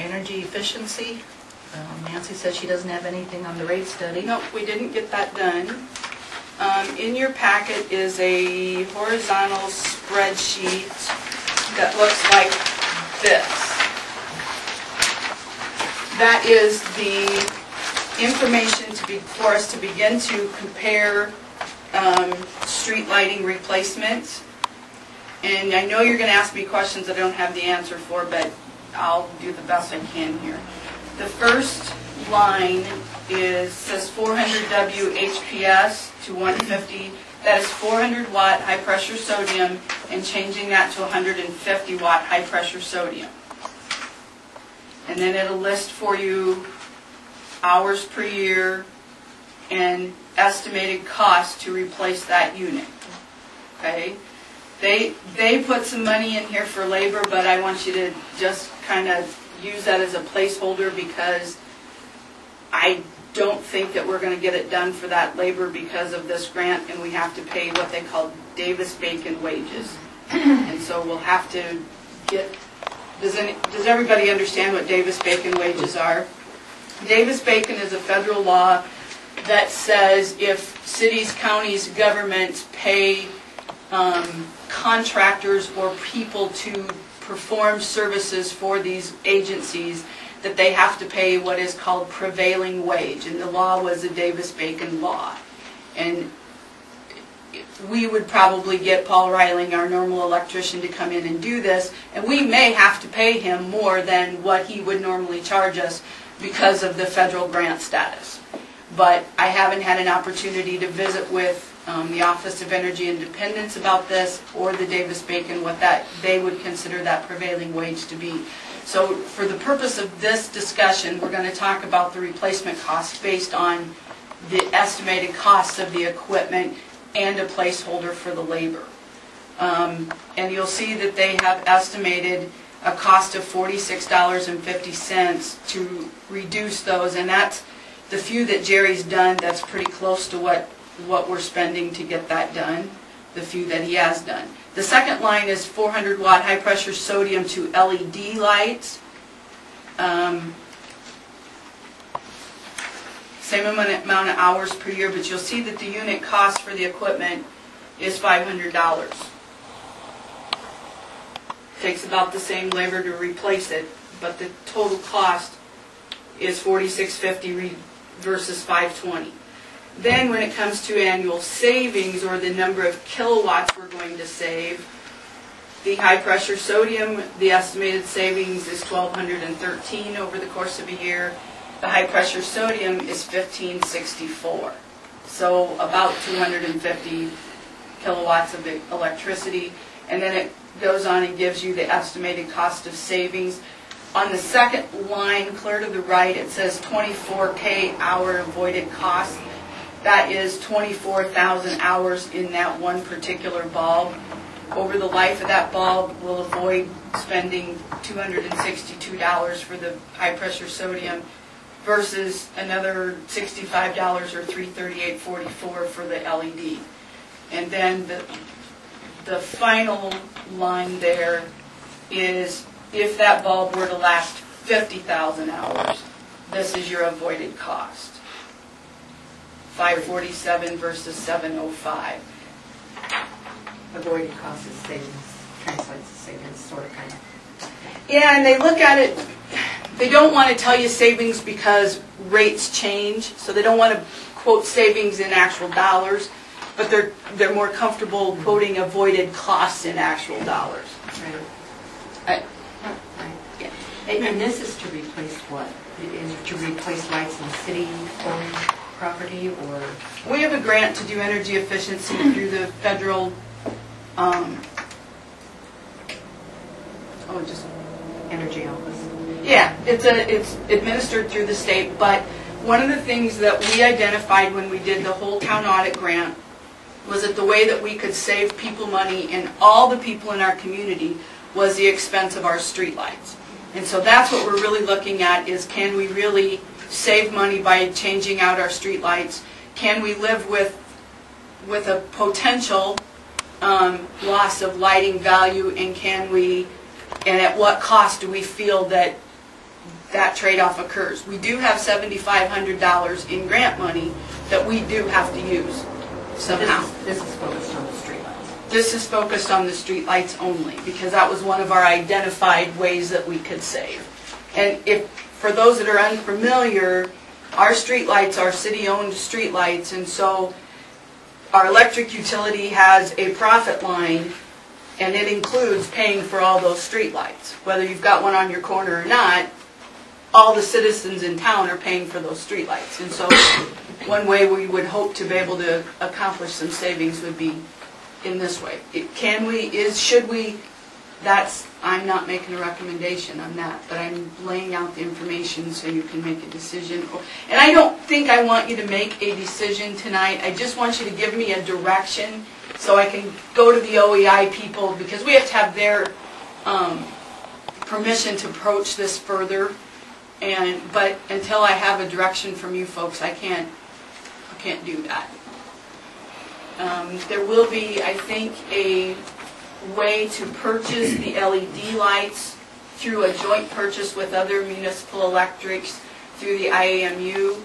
energy efficiency. Nancy says she doesn't have anything on the rate study. Nope, we didn't get that done. In your packet is a horizontal spreadsheet that looks like this. That is the information for us to begin to compare street lighting replacements. And I know you're going to ask me questions I don't have the answer for, but I'll do the best I can here. The first line says 400 W HPS to 150. That is 400 watt high pressure sodium, and changing that to 150 watt high pressure sodium. And then it'll list for you hours per year and estimated cost to replace that unit. Okay? They put some money in here for labor, but I want you to just kind of use that as a placeholder, because I don't think that we're going to get it done for that labor because of this grant, and we have to pay what they call Davis-Bacon wages. And so we'll have to get, does everybody understand what Davis-Bacon wages are? Davis-Bacon is a federal law that says if cities, counties, governments pay contractors or people to perform services for these agencies, that they have to pay what is called prevailing wage. And the law was a Davis-Bacon law. And we would probably get Paul Reiling, our normal electrician, to come in and do this, and we may have to pay him more than what he would normally charge us because of the federal grant status. But I haven't had an opportunity to visit with the Office of Energy Independence about this, or the Davis-Bacon, what that they would consider that prevailing wage to be. So for the purpose of this discussion, we're going to talk about the replacement costs based on the estimated costs of the equipment and a placeholder for the labor. And you'll see that they have estimated a cost of $46.50 to reduce those, and that's the few that Jerry's done. That's pretty close to what we're spending to get that done, the few that he has done. The second line is 400 watt high pressure sodium to LED lights. Same amount of hours per year, but you'll see that the unit cost for the equipment is $500. Takes about the same labor to replace it, but the total cost is $46.50 versus $520. Then when it comes to annual savings, or the number of kilowatts we're going to save, the high pressure sodium, the estimated savings is $1,213 over the course of a year. The high pressure sodium is $1,564. So about 250 kilowatts of electricity. And then it goes on and gives you the estimated cost of savings. On the second line, clear to the right, it says 24K hour avoided cost. That is 24,000 hours in that one particular bulb. Over the life of that bulb, we'll avoid spending $262 for the high pressure sodium versus another $65 or $338.44 for the LED. And then the final line there is if that bulb were to last 50,000 hours, this is your avoided cost. $547 versus $705. Avoided cost is savings, translates to savings, sort of, kind of. Yeah, and they look at it, they don't want to tell you savings because rates change, so they don't want to quote savings in actual dollars, but they're more comfortable quoting avoided costs in actual dollars. Right. Yeah. And this is to replace what? Is it to replace lights in city-owned property, or? We have a grant to do energy efficiency through the federal, just energy office. Yeah, it's administered through the state, but one of the things that we identified when we did the whole town audit grant was that the way that we could save people money, and all the people in our community, was the expense of our streetlights. And so that's what we're really looking at, is can we really save money by changing out our streetlights? Can we live with a potential loss of lighting value, and can we, and at what cost do we feel that that trade-off occurs. We do have $7,500 in grant money that we do have to use somehow. This is focused on the streetlights. This is focused on the streetlights only, because that was one of our identified ways that we could save. And if, for those that are unfamiliar, our streetlights are city-owned streetlights, and so our electric utility has a profit line, and it includes paying for all those streetlights. Whether you've got one on your corner or not, all the citizens in town are paying for those streetlights. And so one way we would hope to be able to accomplish some savings would be in this way. Can we, should we, I'm not making a recommendation on that, but I'm laying out the information so you can make a decision. And I don't think I want you to make a decision tonight. I just want you to give me a direction so I can go to the OEI people, because we have to have their permission to approach this further. But until I have a direction from you folks, I can't do that. There will be, I think, a way to purchase the LED lights through a joint purchase with other municipal electrics through the IAMU,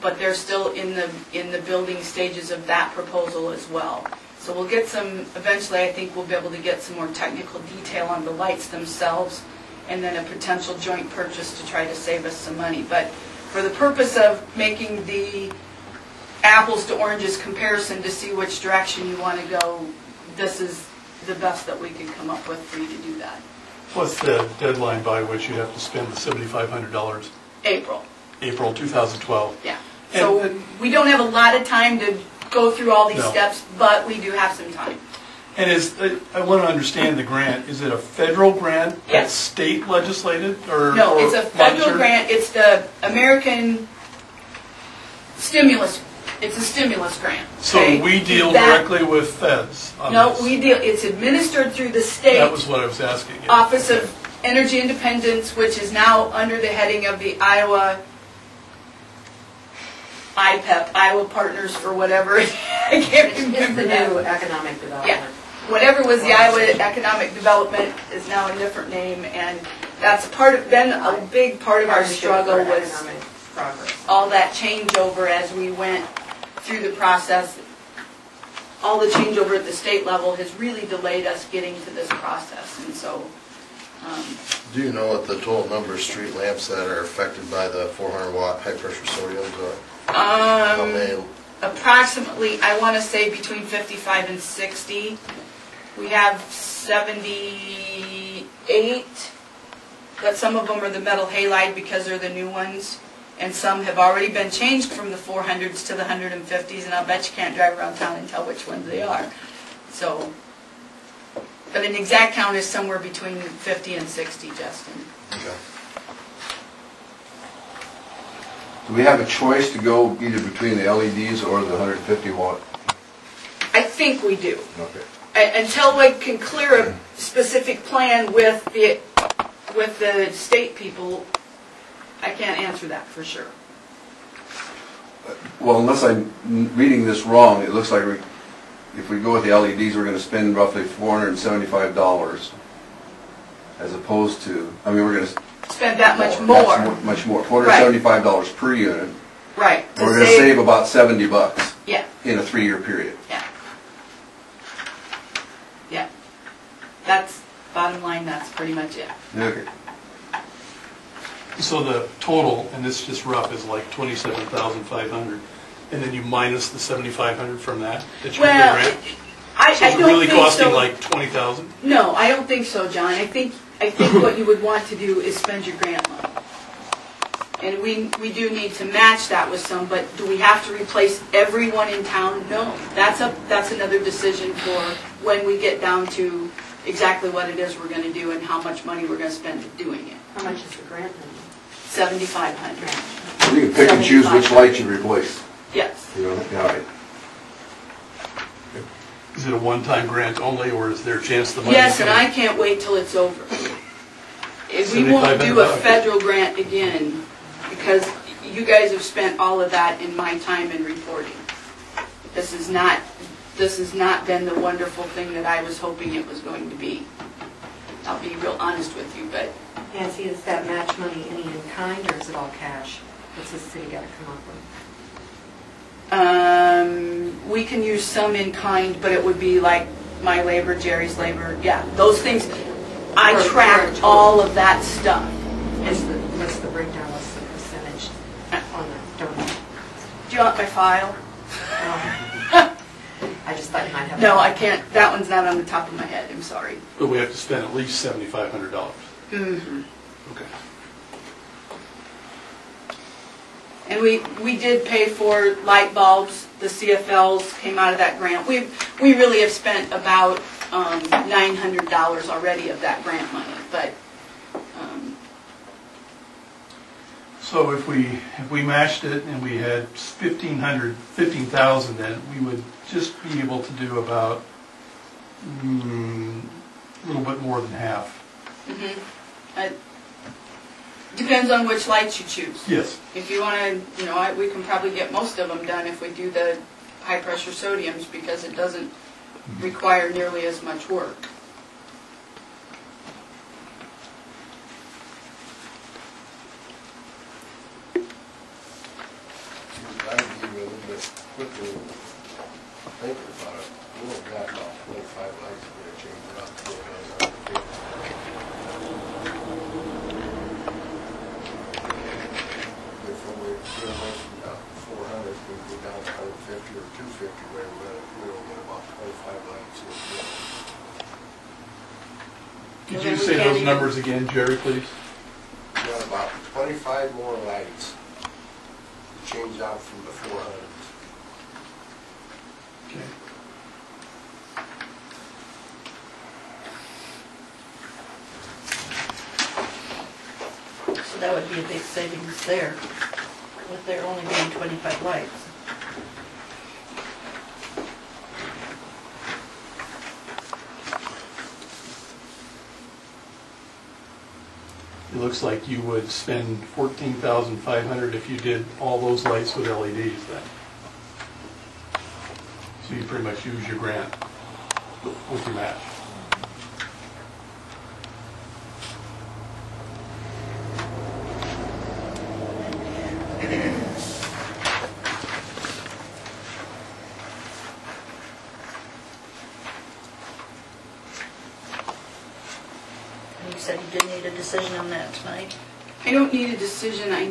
but they're still in the building stages of that proposal as well. So we'll get some, eventually I think we'll be able to get some more technical detail on the lights themselves, and then a potential joint purchase to try to save us some money. But for the purpose of making the apples to oranges comparison to see which direction you want to go, this is the best that we can come up with for you to do that. What's the deadline by which you have to spend the $7,500? April. April 2012. Yeah. So we don't have a lot of time to go through all these steps, but we do have some time. And I want to understand the grant. Is it a federal grant? Yes. That's state legislated? No, it's a federal grant. It's the American stimulus. It's a stimulus grant. So we deal directly with feds on this? No, it's administered through the state. That was what I was asking. Yeah. Office of Energy Independence, which is now under the heading of the Iowa IPEP, Iowa Partners for whatever. I can't remember the that. new economic development. Yeah. Whatever was the Iowa Economic Development is now a different name, and that's been a big part of our struggle was all that changeover as we went through the process. All the changeover at the state level has really delayed us getting to this process, and so. Do you know what the total number of street lamps that are affected by the 400-watt high-pressure sodiums are? How many? Approximately, I want to say between 55 and 60. We have 78, but some of them are the metal halide because they're the new ones, and some have already been changed from the 400s to the 150s, and I'll bet you can't drive around town and tell which ones they are. So, but an exact count is somewhere between 50 and 60, Justin. Okay. Do we have a choice to go either between the LEDs or the 150 watt? I think we do. Okay. Until we can clear a specific plan with the state people, I can't answer that for sure. Well, unless I'm reading this wrong, it looks like if we go with the LEDs, we're going to spend roughly $475, as opposed to, I mean, we're going to spend that much more. Much more. $475 per unit. Right. We're going to save about $70 yeah. in a 3-year period. Yeah. Yeah. That's, bottom line, that's pretty much it. Okay. So the total, and this is just rough, is like $27,500, and then you minus the $7,500 from that you well, grant? I so don't really think costing so. like $20,000? No, I don't think so, John. I think what you would want to do is spend your grant money. And we do need to match that with some, but do we have to replace everyone in town? No. That's another decision for when we get down to exactly what it is we're going to do and how much money we're going to spend doing it. How much is the grant money? $7,500. You can pick and choose which light you replace. Yes. You know, yeah. Is it a one-time grant only, or is there a chance the money? Yes, and I can't wait till it's over. If we won't do a federal grant again, because you guys have spent all of that in my time in reporting. This has not been the wonderful thing that I was hoping it was going to be. I'll be real honest with you, but is that match money any in kind, or is it all cash? What's the city got to come up with? We can use some in kind, but it would be like my labor, Jerry's labor, yeah, those things. I For track total. all of that stuff. What's the breakdown, what's the percentage on the donation? Do you want my file? I just thought you might have. No, I can't, that one's not on the top of my head, I'm sorry. But we have to spend at least $7,500. Mm-hmm. Okay. And we did pay for light bulbs, the CFLs came out of that grant. We really have spent about $900 already of that grant money, but So if we matched it and we had 15,000, then we would just be able to do about a little bit more than half. depends on which lights you choose. Yes. If you want to, we can probably get most of them done if we do the high pressure sodiums because it doesn't require nearly as much work. I would give you a little bit quicker thinking about it. We only got about 25 lights we're gonna change it up to go down to 50. If we got 400, we go down to 150 or 250, where we'll get about 25 lights. Could you say those numbers again, Jerry, please? We got about 25 more lights to change out from the 400. Okay. So that would be a big savings there, with there only being 25 lights. It looks like you would spend $14,500 if you did all those lights with LEDs then. So you pretty much use your grant with your match. And you said you didn't need a decision on that tonight? I don't need a decision, I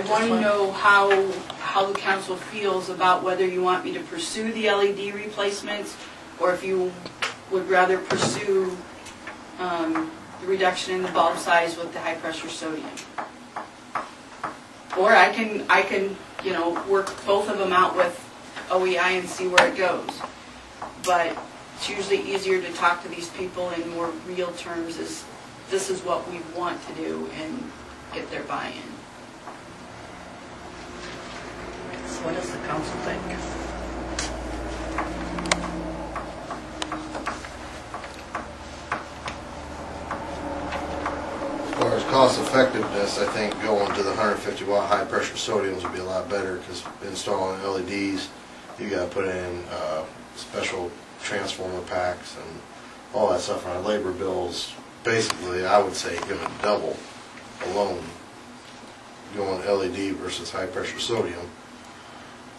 want to know how the council feels about whether you want me to pursue the LED replacements, or if you would rather pursue the reduction in the bulb size with the high pressure sodium. Or I can work both of them out with OEI and see where it goes. But it's usually easier to talk to these people in more real terms as this is what we want to do and get their buy-in. So what does the council think? As far as cost effectiveness, I think going to the 150 watt high pressure sodiums would be a lot better because installing LEDs, you got to put in special transformer packs and all that stuff. Our labor bills, basically, I would say give it double alone going LED versus high pressure sodium.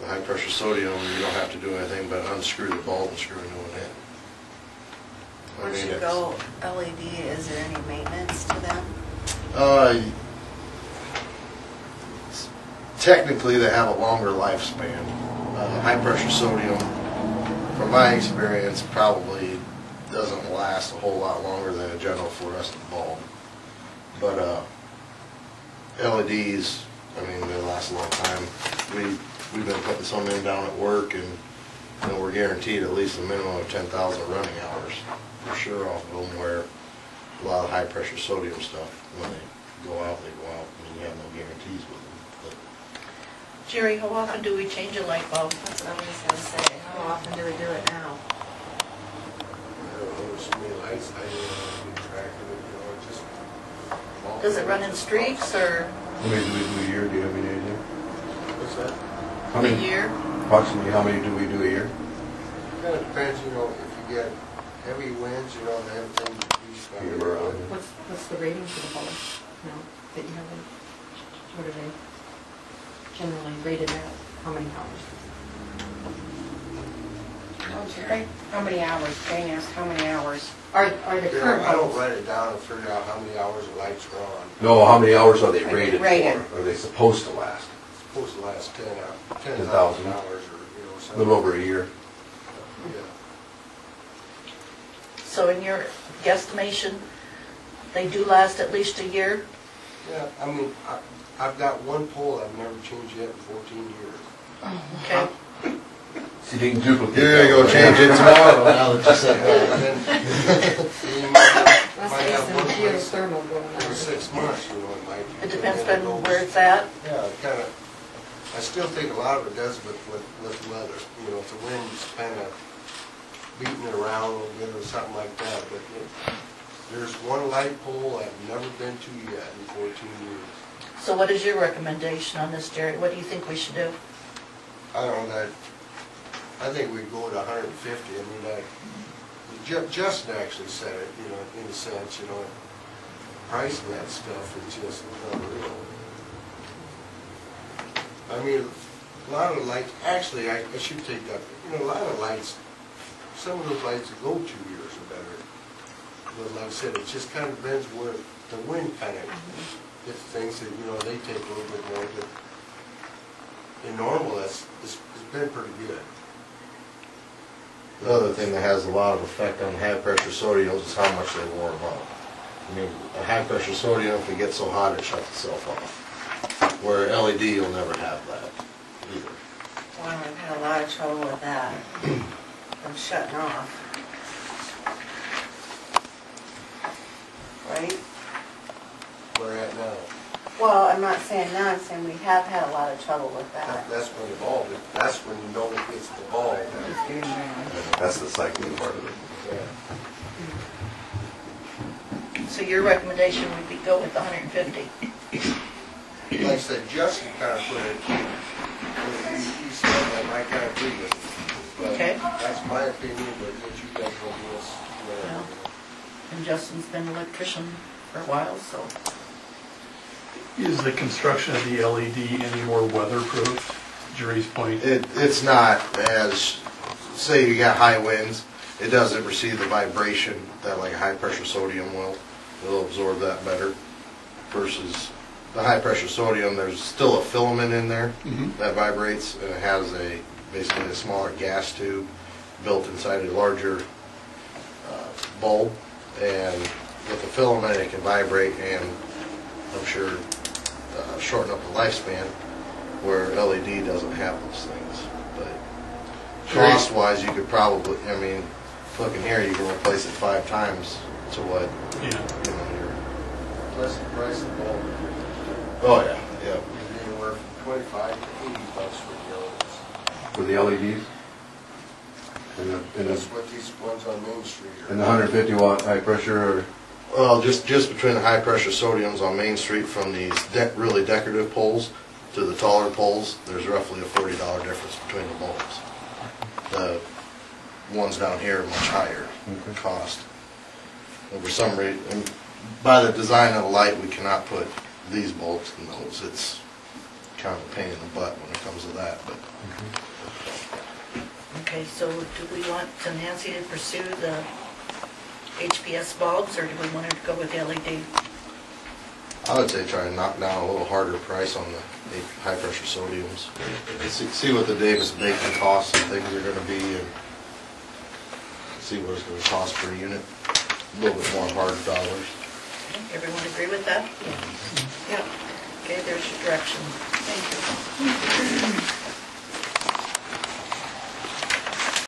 The high pressure sodium, you don't have to do anything but unscrew the bulb and screw a new one in. Once you go LED, is there any maintenance to them? Technically, they have a longer lifespan. High pressure sodium, from my experience, probably doesn't last a whole lot longer than a general fluorescent bulb. But LEDs, I mean, they last a long time. We've been putting some in down at work, and we're guaranteed at least a minimum of 10,000 running hours for sure off of them, where a lot of high pressure sodium stuff, when they go out, they go out. I mean, you have no guarantees with them. Jerry, how often do we change a light bulb? That's what I was going to say. How often do we do it now? Lights, I don't track of it, just. Does it run in streaks or? How many do we do a year? Do you have any idea? What's that? How A many, year? approximately, how many do we do a year? Kind of depends, if you get heavy winds, and everything, you feed them around. What's the rating for the bulbs now that you have them? What are they generally rated at? How many hours? How many hours? Jane asked how many hours. Are the You know, current I don't bulbs? write it down and figure out how many hours the lights are on. No, how many hours are they rated Rated. for? Are they supposed to last? It's supposed to last 10,000 10,000. hours or, you know, A something. little over a year. Yeah. So in your guesstimation, they do last at least a year? Yeah, I mean, I've got one pole I've never changed yet in 14 years. Okay. See if you can duplicate You're gonna that go one. change it tomorrow now that you said that. And then you might Must might be have some one place geothermal going for on. 6 months, you know, it might. It depends and then it on goes- where it's at. Yeah, it kind of, I still think a lot of it does with weather. You know, if the wind's kind of beating it around a little bit or something like that. But there's one light pole I've never been to yet in 14 years. So what is your recommendation on this, Jerry? What do you think we should do? I don't know, that, I think we'd go to 150. I mean, Justin actually said it, you know, in a sense, you know, pricing that stuff is just unreal. I mean, a lot of the lights, actually, I should take that, you know, a lot of lights, some of those lights go 2 years or better. But like I said, it just kind of depends where the wind kind of gets things that, you know, they take a little bit more, but in normal, it's been pretty good. The other thing that has a lot of effect on high pressure sodiums is how much they warm up. I mean, a high pressure sodium, if it gets so hot, it shuts itself off. Where LED, you'll never have that either. Well, I've had a lot of trouble with that. I'm shutting off. Right? Where at now? Well, I'm not saying now, I'm saying we have had a lot of trouble with that. That's when the bulb, that's when you know it's the bulb. That's the cycling part of it. Yeah. So your recommendation would be go with the 150? Like I said, Justin kind of put it, he said that I kind of agree with it. But Okay. that's my opinion, but what you guys will do is, Well, and Justin's been an electrician for a while, so. Is the construction of the LED any more weatherproof? Jerry's point. It's not as, say you got high winds, it doesn't receive the vibration that like a high pressure sodium will. It'll absorb that better versus the high pressure sodium, there's still a filament in there that vibrates, and it has basically a smaller gas tube built inside a larger bulb, and with the filament it can vibrate and I'm sure shorten up the lifespan, where LED doesn't have those things. But cost wise, you could probably, I mean, looking here, you can replace it 5 times to what, Yeah. you know, you're. plus the price of the bulb. Oh yeah, yeah. You'd be anywhere from 25 to 80 bucks for the others. For the LEDs? And That's what these ones on Main Street are. the 150 watt high pressure, or Well, just between the high pressure sodiums on Main Street from these really decorative poles to the taller poles, there's roughly a $40 difference between the bulbs. The ones down here are much higher in cost. And for some reason, by the design of the light, we cannot put these bulbs in those. It's kind of a pain in the butt when it comes to that. But Okay, so do we want Nancy to pursue the HPS bulbs, or do we want her to go with LED? I would say try and knock down a little harder price on the high pressure sodiums. See what the Davis-Bacon costs and things are going to be, and see what it's going to cost per unit. A little bit more hard dollars. Everyone agree with that? Yeah. Okay, there's your direction. Thank you.